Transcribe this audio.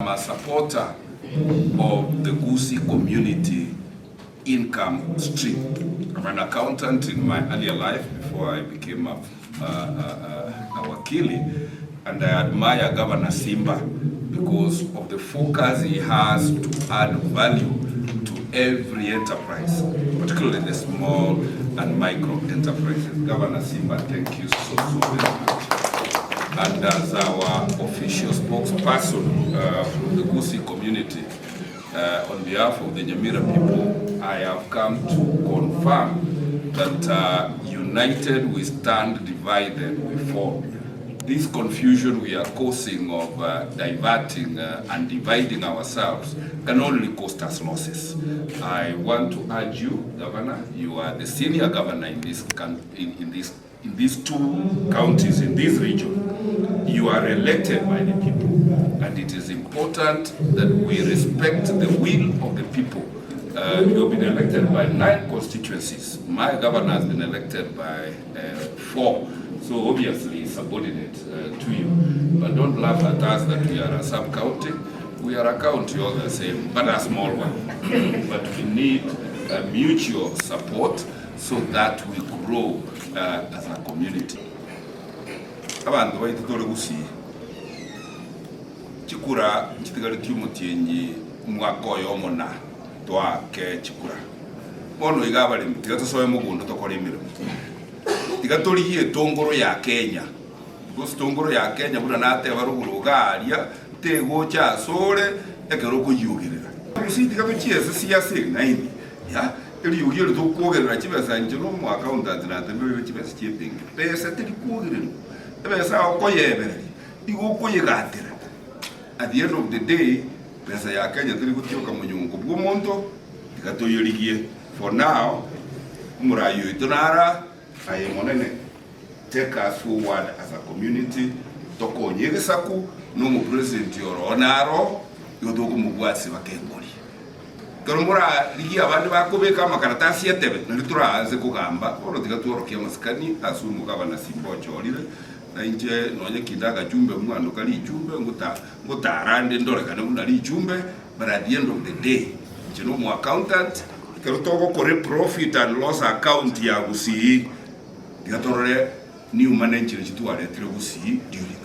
am a supporter of the Gusii community income stream. I'm an accountant in my earlier life before I became a wakili, and I admire Governor Simba because of the focus he has to add value to every enterprise, particularly the small and micro enterprises. Governor Simba, thank you so very much. And as our official spokesperson from the Gusii community, on behalf of the Nyamira people, I have come to confirm that united we stand, divided we fall. This confusion we are causing of diverting and dividing ourselves can only cost us losses. I want to urge you, Governor, you are the senior governor in this in these two counties, in this region. You are elected by the people, and it is important that we respect the will of the people. You have been elected by 9 constituencies. My governor has been elected by 4, so obviously subordinate to you. But don't laugh at us that we are a sub-county. We are a county all the same, but a small one. But we need mutual support so that we grow as a community. Abantu baitutore Gusii chikura chitigari tiumutienyi mwaka oyo mona twake chikura bono igabale mutigato mugundo tokorimira tigatoriye tongoro ya Kenya because tongoro ya Kenya bura nate baruguru garia tego cha sore ekero kuyugirira Gusii tigato chiese siasa naini ya eri yugire to kuogerera chibesa njiro mu account na tembere chibesa chipinga pesa tiri kuogerera pesa okoyebere igukuyigatira. At the end of the day, pesa ya Kenya tiri gutioka munyungu bw'omuntu tikatoyorigie. For now, murayo itonara ayemonene take us forward as a community tokonyegesaku no mu president yoronaro yodogo mugwatsi bakengori karumura ligi abandi bakubeka amakaratasi yatebe nalituraze kugamba oro tigatworokia maskani asumu Governor Simba Arati na inje nonye kindaga jumbe mwana kali jumbe ngutarande ndore kana unali jumbe. But at the end of the day, you know, mu accountant kerotoko kore profit and loss account ya Gusii digatorore new manager chitwale tire Gusii during